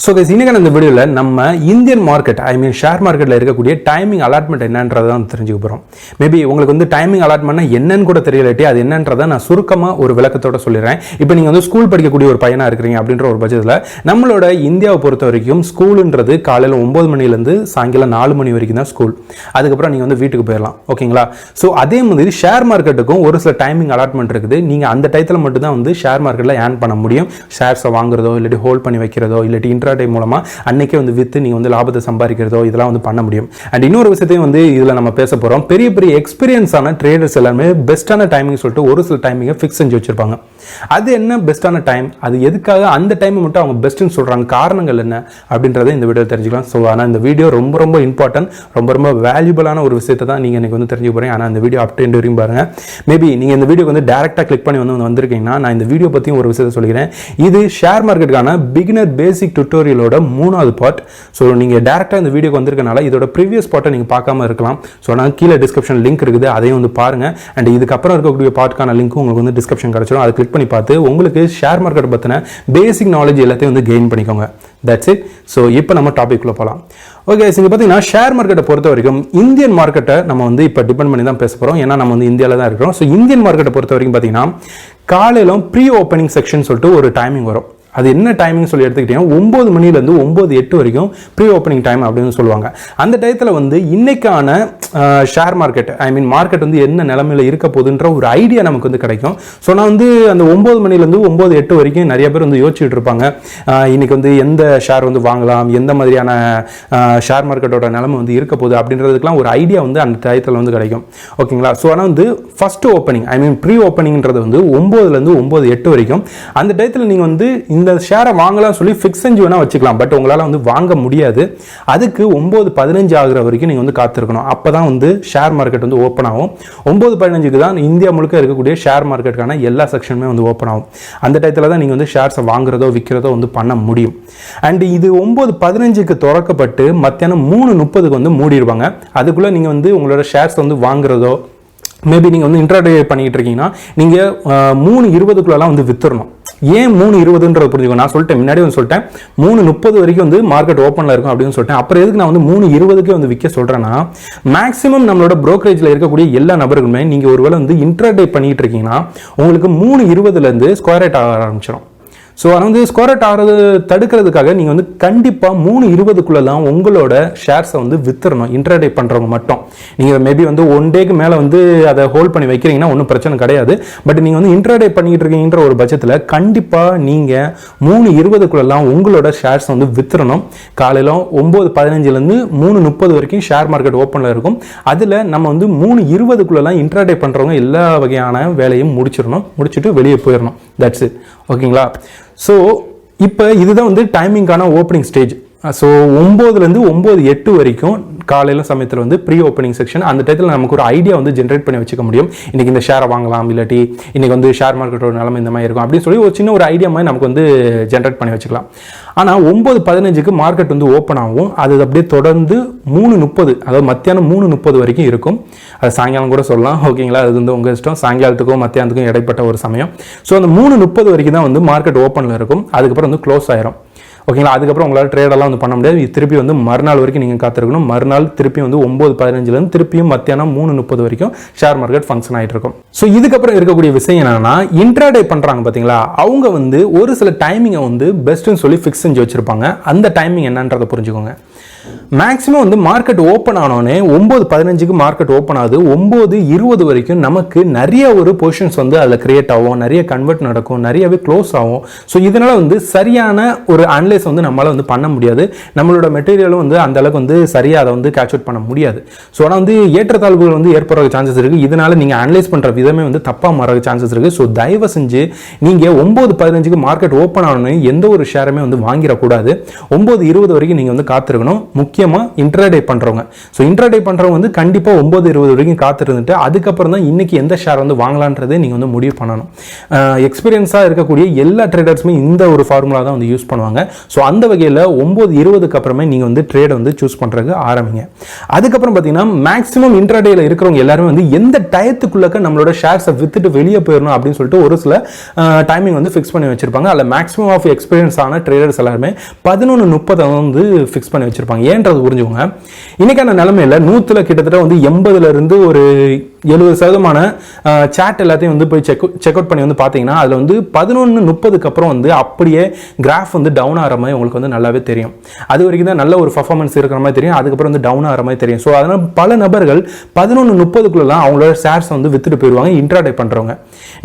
So guys இன்னைக்கு இந்த வீடியோவில் நம்ம இந்தியன் மார்க்கெட் ஷேர் மார்க்கெட்டில் இருக்கக்கூடிய டைமிங் அலாட்மெண்ட் என்னன்றதை தான் தெரிஞ்சுக்க போகிறோம். மேபி உங்களுக்கு வந்து டைமிங் அலாட்மெண்ட்னா என்னன்னு கூட தெரியலாட்டி அது என்னன்றதை நான் சுருக்கமாக ஒரு விளக்கத்தோட சொல்லிடுறேன். இப்போ நீங்கள் வந்து ஸ்கூல் படிக்கக்கூடிய ஒரு பையனாக இருக்கிறீங்க அப்படின்ற ஒரு பட்சத்தில் நம்மளோட இந்தியாவை பொறுத்த வரைக்கும் ஸ்கூலுன்றது காலையில் 9 மணிலேருந்து சாயங்காலம் 4 மணி வரைக்கும் தான் ஸ்கூல். அதுக்கப்புறம் நீங்கள் வந்து வீட்டுக்கு போயிடலாம். ஓகேங்களா? ஸோ அதே மாதிரி ஷேர் மார்க்கெட்டுக்கும் ஒரு சில டைமிங் அலாட்மெண்ட் இருக்குது. நீங்கள் அந்த டயத்தில் மட்டும்தான் வந்து ஷேர் மார்க்கெட்டில் ஏர்ன் பண்ண முடியும். ஷேர்ஸை வாங்குறதோ இல்லாட்டி ஹோல்ட் பண்ணி வைக்கிறதோ இல்லாட்டி இன்ட்ராடே மூலமா அன்னைக்கே வந்து வித்து நீங்க வந்து லாபத்தை சம்பாதிக்கிறதோ இதெல்லாம் வந்து பண்ண முடியும். அண்ட் இன்னொரு விஷயத்தையும் வந்து இதுல நம்ம பேச போறோம். பெரிய பெரிய எக்ஸ்பீரியன்ஸான ட்ரேடர்ஸ் எல்லாமே பெஸ்டான டைமிங் சொல்லிட்டு ஒரு சில டைமிங்கை ஃபிக்ஸ் செஞ்சு வச்சிருப்பாங்க. அது என்ன பெஸ்டான டைம், அது எதுக்காக அந்த டைம் மட்டும் அவங்க பெஸ்ட்னு சொல்றாங்க, காரணங்கள் என்ன அப்படின்றத இந்த வீடியோ தெரிஞ்சுக்கலாம். ஸோ ஆனால் இந்த வீடியோ ரொம்ப ரொம்ப இம்பார்ட்டன்ட், ரொம்ப ரொம்ப வேல்யூபிளான ஒரு விஷயத்தை தான் நீங்க எனக்கு வந்து தெரிஞ்சுக்க போறீங்க. ஆனால் இந்த வீடியோ அப் டு எண்ட் வரைக்கும் பாருங்க. மேபி நீங்க இந்த வீடியோக்கு வந்து டைரக்டா கிளிக் பண்ணி வந்திருக்கீங்கன்னா நான் இந்த வீடியோ பத்தியும் ஒரு விஷயத்தை சொல்லிக்கிறேன். இது ஷேர் மார்க்கெட்டுக்கான பிகினர் பேசிக் டுட்டோரியலோட 3வது பார்ட். ஸோ நீங்கள் டேரெக்டாக இந்த வீடியோக்கு வந்திருக்கனால இதோட ப்ரீவியஸ் பார்ட்டை நீங்கள் பார்க்காம இருக்கலாம். ஸோ நான் கீழே டிஸ்கிரிப்ஷன் லிங்க் இருக்குது, அதையும் வந்து பாருங்கள். அண்ட் இதுக்கப்புறம் இருக்கக்கூடிய பார்ட்கான லிங்க்கும் உங்களுக்கு வந்து டிஸ்கிரிப்ஷன் கிடச்சிடும். அதை கிளிக் பண்ணி பார்த்து உங்களுக்கு ஷேர் மார்க்கெட் பற்றின பேசிக் நாலேஜ் எல்லாத்தையும் வந்து கெயின் பண்ணிக்கோங்க. That's it. ஸோ இப்போ நம்ம டாபிக்குள்ளே போகலாம். ஓகே, இங்கே பார்த்தீங்கன்னா ஷேர் மார்க்கெட்டை பொறுத்த வரைக்கும் இந்தியன் மார்க்கெட்டை நம்ம வந்து இப்போ டிபெண்ட் பண்ணி தான் பேச போகிறோம். ஏன்னா நம்ம வந்து இந்தியாவில் தான் இருக்கிறோம். ஸோ இந்தியன் மார்க்கெட்டை பொறுத்த வரைக்கும் பார்த்தீங்கன்னா காலையிலும் ப்ரீ ஓப்பனிங் செக்ஷன் சொல்லிட்டு ஒரு டைமிங் வரும். அது என்ன டைமிங் சொல்லி எடுத்துக்கிட்டீங்கன்னா 9 மணிலேருந்து 9:08 வரைக்கும் ப்ரீ ஓப்பனிங் டைம் அப்படின்னு சொல்லுவாங்க. அந்த டயத்தில் வந்து இன்னைக்கான ஷேர் மார்க்கெட் மார்க்கெட் வந்து என்ன நிலைமையில் இருக்க போகுதுன்ற ஒரு ஐடியா நமக்கு வந்து கிடைக்கும். ஸோ நான் வந்து அந்த 9 மணிலேருந்து 9:08 வரைக்கும் நிறைய பேர் வந்து யோசிச்சுட்டு இருப்பாங்க, இன்னைக்கு வந்து எந்த ஷேர் வந்து வாங்கலாம், எந்த மாதிரியான ஷேர் மார்க்கெட்டோட நிலைமை வந்து இருக்க போகுது அப்படின்றதுக்குலாம் ஒரு ஐடியா வந்து அந்த டயத்தில் வந்து கிடைக்கும். ஓகேங்களா? ஸோ ஆனால் வந்து ஃபர்ஸ்ட் ஓப்பனிங் ப்ரீ ஓப்பனிங்ன்றது வந்து 9லேருந்து 9:08 வரைக்கும். அந்த டயத்தில் நீங்கள் வந்து இந்த ஷேரை வாங்கலாம் சொல்லி ஃபிக்ஸ் செஞ்சு வேணா வச்சுக்கலாம். பட் உங்களால் வந்து வாங்க முடியாது. அதுக்கு 9:15 ஆகிற வரைக்கும் நீங்கள் வந்து காத்திருக்கணும். அப்போ தான் வந்து ஷேர் மார்க்கெட் வந்து ஓப்பன் ஆகும். 9:15க்கு தான் இந்தியா முழுக்க இருக்கக்கூடிய ஷேர் மார்க்கெட்டுக்கான எல்லா செக்ஷனுமே வந்து ஓப்பன் ஆகும். அந்த டயத்தில் தான் நீங்கள் வந்து ஷேர்ஸை வாங்குறதோ விற்கிறதோ வந்து பண்ண முடியும். அண்ட் இது 9:15க்கு திறக்கப்பட்டு மத்தியானம் 3:30க்கு வந்து மூடிடுவாங்க. அதுக்குள்ளே நீங்கள் வந்து உங்களோட ஷேர்ஸ் வந்து வாங்குறதோ மேபி நீங்கள் வந்து இன்ட்ராடே பண்ணிக்கிட்டு இருக்கீங்கன்னா நீங்கள் 3:20க்குள்ளலாம் வந்து வித்துடணும். ஏன் 3:20ன்றது புரிஞ்சுக்கணும். நான் சொல்லிட்டேன், முன்னாடி வந்து சொல்லிட்டேன் 3:30 வரைக்கும் வந்து மார்க்கெட் ஓப்பனில் இருக்கும் அப்படின்னு சொல்லிட்டேன். அப்புறம் எதுக்கு நான் வந்து 3:20க்கே வந்து விற்க சொல்கிறேன்னா, மேக்ஸிமம் நம்மளோட ப்ரோக்கரேஜில் இருக்கக்கூடிய எல்லா நபர்களுமே நீங்கள் ஒருவேளை வந்து இன்ட்ராடே பண்ணிட்டு இருக்கீங்கன்னா உங்களுக்கு 3:20லேருந்து ஸ்கொயர் ரேட் ஆக ஆரம்பிச்சிடும். ஸோ அதை வந்து ஸ்கொயர் ரேட் ஆகிறது தடுக்கிறதுக்காக நீங்கள் வந்து கண்டிப்பாக 3:20க்குள்ளெல்லாம் உங்களோட ஷேர்ஸை வந்து வித்துடணும். இன்ட்ராடே பண்ணுறவங்க மட்டும் நீங்கள் மேபி வந்து 1 டேக்கு மேலே வந்து அதை ஹோல்ட் பண்ணி வைக்கிறீங்கன்னா ஒன்றும் பிரச்சனை கிடையாது. பட் நீங்கள் வந்து இன்ட்ராடே பண்ணிக்கிட்டு இருக்கீங்கன்ற ஒரு பட்சத்தில் கண்டிப்பாக நீங்கள் 3:20க்குள்ளெல்லாம் உங்களோட ஷேர்ஸ் வந்து வித்துடணும். காலையில் 9:15லேருந்து 3:30 வரைக்கும் ஷேர் மார்க்கெட் ஓப்பனில் இருக்கும். அதில் நம்ம வந்து 3:20க்குள்ளெல்லாம் இன்ட்ராடே பண்ணுறவங்க எல்லா வகையான வேலையும் முடிச்சுட்டு வெளியே போயிடணும். That's it. ஓகேங்களா? ஸோ இப்போ இதுதான் வந்து டைமிங்கான ஓப்பனிங் ஸ்டேஜ். ஸோ 9லேருந்து 9:08 வரைக்கும் காலையில் சமயத்தில் வந்து ப்ரீ ஓப்பனிங் செக்ஷன். அந்த டயத்தில் நமக்கு ஒரு ஐடியா வந்து ஜென்ரேட் பண்ணி வச்சுக்க முடியும். இன்றைக்கி இந்த ஷேரை வாங்கலாம், இல்லாட்டி இன்றைக்கி வந்து ஷேர் மார்க்கெட்டோட நிலைமை இந்த மாதிரி இருக்கும் அப்படின்னு சொல்லி ஒரு சின்ன ஒரு ஐடியா மாதிரி நமக்கு வந்து ஜென்ரேட் பண்ணி வச்சுக்கலாம். ஆனால் 9:15க்கு மார்க்கெட் வந்து ஓப்பன் ஆகும். அது அப்படியே தொடர்ந்து 3:30 அதாவது மத்தியானம் 3:30 வரைக்கும் இருக்கும். அது சாயங்காலம் கூட சொல்லலாம். ஓகேங்களா? அது வந்து உங்கள் இஷ்டம். சாயங்காலத்துக்கும் மத்தியானத்துக்கும் இடைப்பட்ட ஒரு சமயம். ஸோ அந்த 3:30 வரைக்கும் தான் வந்து மார்க்கெட் ஓப்பனில் இருக்கும். அதுக்கப்புறம் வந்து க்ளோஸ் ஆயிரும். ஓகேங்களா? அதுக்கப்புறம் உங்களால் ட்ரேடெல்லாம் வந்து பண்ண முடியாது. திருப்பி வந்து மறுநாள் வரைக்கும் நீங்கள் காத்திருக்கணும். மறுநாள் திருப்பி வந்து 9:15லேருந்து திருப்பியும் மத்தியானம் 3:30 வரைக்கும் ஷேர் மார்க்கெட் ஃபங்க்ஷன் ஆகிட்டு இருக்கும். ஸோ இதுக்கப்புறம் இருக்கக்கூடிய விஷயம் என்னன்னா, இன்ட்ராடே பண்ணுறாங்க பார்த்தீங்களா, அவங்க வந்து ஒரு சில டைமிங்கை வந்து பெஸ்ட்டுன்னு சொல்லி ஃபிக்ஸ் செஞ்சு வச்சுருப்பாங்க. அந்த டைமிங் என்னன்றதை புரிஞ்சுக்கோங்க. மேக்ஸிமம் வந்து மார்க்கெட் ஓப்பன் ஆனோடனே 9:15க்கு மார்க்கெட் ஓப்பன் ஆகுது. 9:20 வரைக்கும் நமக்கு நிறைய ஒரு பொசிஷன்ஸ் வந்து அதில் கிரியேட் ஆகும், நிறைய கன்வெர்ட் நடக்கும், நிறையவே க்ளோஸ் ஆகும். ஸோ இதனால வந்து சரியான ஒரு அனலைஸ் வந்து நம்மளால் வந்து பண்ண முடியாது. நம்மளோட மெட்டீரியலும் வந்து அந்த அளவுக்கு வந்து சரியாக அதை வந்து கேட்ச் அவுட் பண்ண முடியாது. ஸோ ஆனால் வந்து ஏற்றத்தாழ்வுகள் வந்து ஏற்படுற சான்சஸ் இருக்குது. இதனால நீங்கள் அனலைஸ் பண்ணுற விதமே வந்து தப்பாக மாற சான்சஸ் இருக்குது. ஸோ தயவு செஞ்சு நீங்கள் 9:15க்கு மார்க்கெட் ஓப்பன் ஆனோன்னு எந்த ஒரு ஷேருமே வந்து வாங்கிடக்கூடாது. 9:20 வரைக்கும் நீங்கள் வந்து காத்திருக்கணும். முக்கியமாக இன்ட்ராடே பண்ணுறவங்க. ஸோ இன்ட்ராடே பண்ணுறவங்க வந்து கண்டிப்பாக 9:20 வரைக்கும் காத்திருந்துட்டு அதுக்கப்புறம் தான் இன்றைக்கி எந்த ஷேர் வந்து வாங்கலான்றதை நீங்கள் வந்து முடிவு பண்ணணும். எக்ஸ்பீரியன்ஸாக இருக்கக்கூடிய எல்லா ட்ரேடர்ஸுமே இந்த ஒரு ஃபார்முலா தான் வந்து யூஸ் பண்ணுவாங்க. ஸோ அந்த வகையில் 9:20க்கு அப்புறமே நீங்கள் வந்து ட்ரேடை வந்து சூஸ் பண்ணுறதுக்கு ஆரம்பிங்க. அதுக்கப்புறம் பார்த்தீங்கன்னா மேக்ஸிமம் இன்ட்ராடேயில் இருக்கிறவங்க எல்லாருமே வந்து எந்த டயத்துக்குள்ளக்க நம்மளோட ஷேர்ஸை வித்துட்டு வெளியே போயிடணும் அப்படின்னு சொல்லிட்டு ஒரு சில டைமிங் வந்து ஃபிக்ஸ் பண்ணி வச்சிருப்பாங்க. அதில் மேக்ஸிமம் ஆஃப் எக்ஸ்பீரியன்ஸ் ஆன ட்ரேடர்ஸ் எல்லாருமே 11:30 வந்து ஃபிக்ஸ் பண்ணி வச்சிருப்பாங்க. ஏன்றது புரிஞ்சுக்கோங்க. இன்னைக்கான நிலைமையில 100ல் கிட்டத்தட்ட வந்து 80லேருந்து ஒரு 70% சாட் எல்லாத்தையும் வந்து போய் செக் அவுட் பண்ணி வந்து பார்த்தீங்கன்னா அதில் வந்து 11:30க்கு அப்புறம் வந்து அப்படியே கிராஃப் வந்து டவுன் ஆகிற மாதிரி உங்களுக்கு வந்து நல்லாவே தெரியும். அது வரைக்கும் தான் நல்ல ஒரு பர்ஃபார்மன்ஸ் இருக்கிற மாதிரி தெரியும். அதுக்கப்புறம் வந்து டவுன் ஆகிற மாதிரி தெரியும். ஸோ அதனால் பல நபர்கள் 11:30க்குள்ளலாம் அவங்களோட ஷேர்ஸ் வந்து வித்துட்டு போயிடுவாங்க இன்ட்ராடே பண்ணுறவங்க.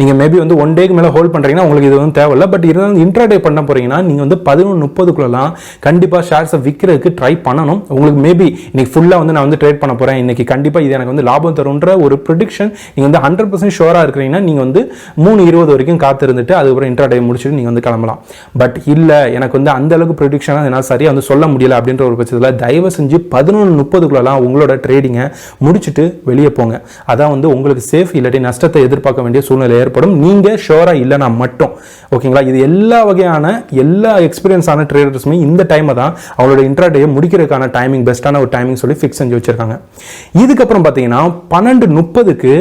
நீங்கள் மேபி வந்து 1 டேக்கு மேலே ஹோல்ட் பண்ணுறீங்கன்னா உங்களுக்கு இது வந்து தேவையில்லை. பட் இருந்தாலும் இன்ட்ராடே பண்ண போகிறீங்கன்னா நீங்கள் வந்து 11:30க்குள்ளலாம் கண்டிப்பாக ஷேர்ஸை விற்கிறதுக்கு ட்ரை பண்ணணும். உங்களுக்கு மேபி இன்னைக்கு ஃபுல்லாக வந்து நான் வந்து ட்ரேட் பண்ண போகிறேன், இன்னைக்கு கண்டிப்பாக இது எனக்கு வந்து லாபம் தரும்ன்ற ஒரு ப்ரிடிக்ஷன் நீங்கள் வந்து 100% ஷோராக இருக்கிறீங்கன்னா நீங்கள் வந்து 3:20 வரைக்கும் காத்திருந்துட்டு அதுக்கப்புறம் இன்ட்ராடே முடிச்சுட்டு நீங்கள் வந்து கிளம்பலாம். பட் இல்லை எனக்கு வந்து அந்த அளவுக்கு ப்ரிடிக்ஷனாக என்னால் சரியாக வந்து சொல்ல முடியல அப்படின்ற ஒரு பட்சத்தில் தயவு செஞ்சு 11:30க்குள்ளலாம் உங்களோட ட்ரேடிங்கை முடிச்சுட்டு வெளியே போங்க. அதான் வந்து உங்களுக்கு சேஃப். இல்லாட்டி நஷ்டத்தை எதிர்பார்க்க வேண்டிய சூழ்நிலை ஏற்படும் நீங்கள் ஷோராக இல்லைனா மட்டும். ஓகேங்களா? இது எல்லா வகையான எல்லா எக்ஸ்பீரியன்ஸ் ஆன ட்ரேடர்ஸுமே இந்த டைமை தான் அவங்களோட இன்ட்ராடேயை முடிக்கிறதுக்கான டைமிங் பெஸ்ட்டான ஒரு டைமிங் சொல்லி ஃபிக்ஸ் செஞ்சு வச்சிருக்காங்க. இதுக்கப்புறம் பார்த்தீங்கன்னா 12:30க்கு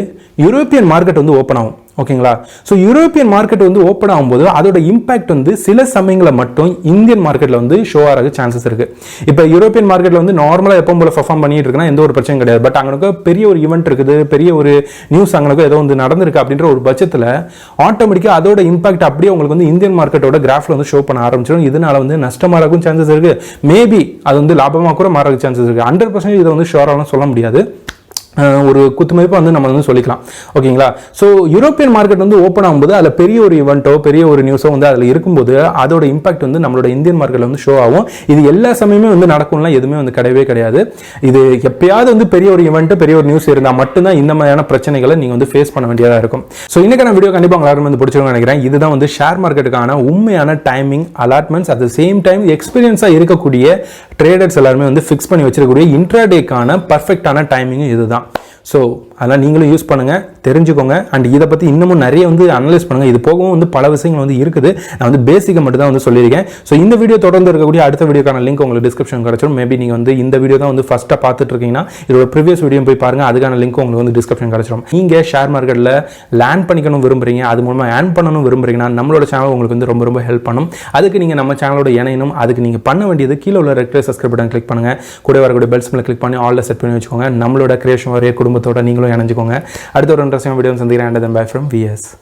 யூரோப்பியன் மார்க்கெட் வந்து ஓப்பன் ஆகும். ஓகேங்களா? ஸோ யூரோப்பியன் மார்க்கெட் வந்து ஓப்பன் ஆகும்போது அதோட இம்பாக்ட் வந்து சில சமயங்களில் மட்டும் இந்தியன் மார்க்கெட்டில் வந்து ஷோ ஆக சான்சஸ் இருக்கு. இப்போ யூரோப்பியன் மார்க்கெட்டில் வந்து நார்மலாக எப்போ போல பர்ஃபார்ம் பண்ணிட்டு இருக்குன்னா எந்த ஒரு பிரச்சனையும் கிடையாது. பட் அங்கே பெரிய ஒரு ஈவெண்ட் இருக்குது, பெரிய ஒரு நியூஸ் அங்கே ஏதோ வந்து நடந்திருக்கு அப்படின்ற ஒரு பட்சத்தில் ஆட்டோமேட்டிக்காக அதோட இம்பாக்ட் அப்படியே உங்களுக்கு வந்து இந்தியன் மார்க்கெட்டோட கிராஃப்ல வந்து ஷோ பண்ண ஆரம்பிச்சிடும். இதனால வந்து நஷ்டமாகறதுக்கும் சான்சஸ் இருக்கு, மேபி அது வந்து லாபமாக கூட மாறதுக்கு சான்சஸ் இருக்கு. 100% இதை வந்து ஷோராலாம் சொல்ல முடியாது. ஒரு குத்துமதிப்பாக வந்து நம்ம வந்து சொல்லிக்கலாம். ஓகேங்களா? ஸோ யூரோப்பியன் மார்க்கெட் வந்து ஓப்பன் ஆகும்போது அதில் பெரிய ஒரு ஈவெண்ட்டோ பெரிய ஒரு நியூஸோ வந்து அதில் இருக்கும்போது அதோட இம்பாக்ட் வந்து நம்மளோட இந்தியன் மார்க்கெட்டில் வந்து ஷோ ஆகும். இது எல்லா சமயமே வந்து நடக்கும்லாம் எதுவுமே வந்து கிடையவே கிடையாது. இது எப்பயாவது வந்து பெரிய ஒரு ஈவெண்ட் பெரிய ஒரு நியூஸ் இருந்தால் மட்டும்தான் இந்த மாதிரியான பிரச்சனைகளை நீங்கள் வந்து ஃபேஸ் பண்ண வேண்டியதாக இருக்கும். ஸோ இன்னைக்கான வீடியோ கண்டிப்பாக எல்லாரும் வந்து பிடிச்சிருக்கோம்னு நினைக்கிறேன். இதுதான் வந்து ஷேர் மார்க்கெட்டுக்கான உண்மையான timing allotments. At the same time எக்ஸ்பீரியன்ஸாக இருக்கக்கூடிய ட்ரேடர்ஸ் எல்லாருமே வந்து ஃபிக்ஸ் பண்ணி வச்சிருக்கக்கூடிய இன்ட்ராடேக்கான பர்ஃபெக்டான டைமிங் இதுதான். ஸோ அதெல்லாம் நீங்களும் யூஸ் பண்ணுங்கள், தெரிஞ்சுக்கோங்க. அண்ட் இதை பற்றி இன்னமும் நிறைய வந்து அனலைஸ் பண்ணுங்கள். இது போகவும் வந்து பல விஷயங்கள் வந்து இருக்குது. நான் வந்து பேசிக்கை மட்டும் தான் வந்து சொல்லியிருக்கேன். ஸோ இந்த வீடியோ தொடர்ந்து இருக்கக்கூடிய அடுத்த வீடியோக்கான லிங்க் உங்களுக்கு டிஸ்கிரிப்ஷன் கிடச்சிடும். மேபி நீங்கள் வந்து இந்த வீடியோ தான் வந்து ஃபஸ்ட்டாக பார்த்துட்டு இருக்கீங்கன்னா இதோட ப்ரீவியஸ் வீடியோ போய் பாருங்கள், அதுக்கான லிங்க் உங்களுக்கு வந்து டிஸ்கிரிப்ஷன் கிடச்சிடும். நீங்கள் ஷேர் மார்க்கெட்டில் லேர்ன் பண்ணிக்கணும் விரும்புறீங்க, அது மூலமாக ஏர்ன் பண்ணணும் விரும்புறீங்கன்னா நம்மளோட சேனல் உங்களுக்கு வந்து ரொம்ப ரொம்ப ஹெல்ப் பண்ணும். அதுக்கு நீங்கள் நம்ம சேனலோட இணையணும். அதுக்கு நீங்கள் பண்ண வேண்டியது கீழே உள்ள red colour subscribe button click பண்ணுங்கள். கூட வரக்கூடிய பெல்ஸ் மேலே கிளிக் பண்ணி ஆல்ல செட் பண்ணி வச்சுக்கோங்க. நம்மளோட கிரியேஷன் வரைய குடும்பத்தோட நீங்களும் இணைஞ்சுக்கோங்க. அடுத்த ஒரு இன்ட்ரெஸ்டிங் வீடியோ சந்திக்கிறேன். Bye from VS.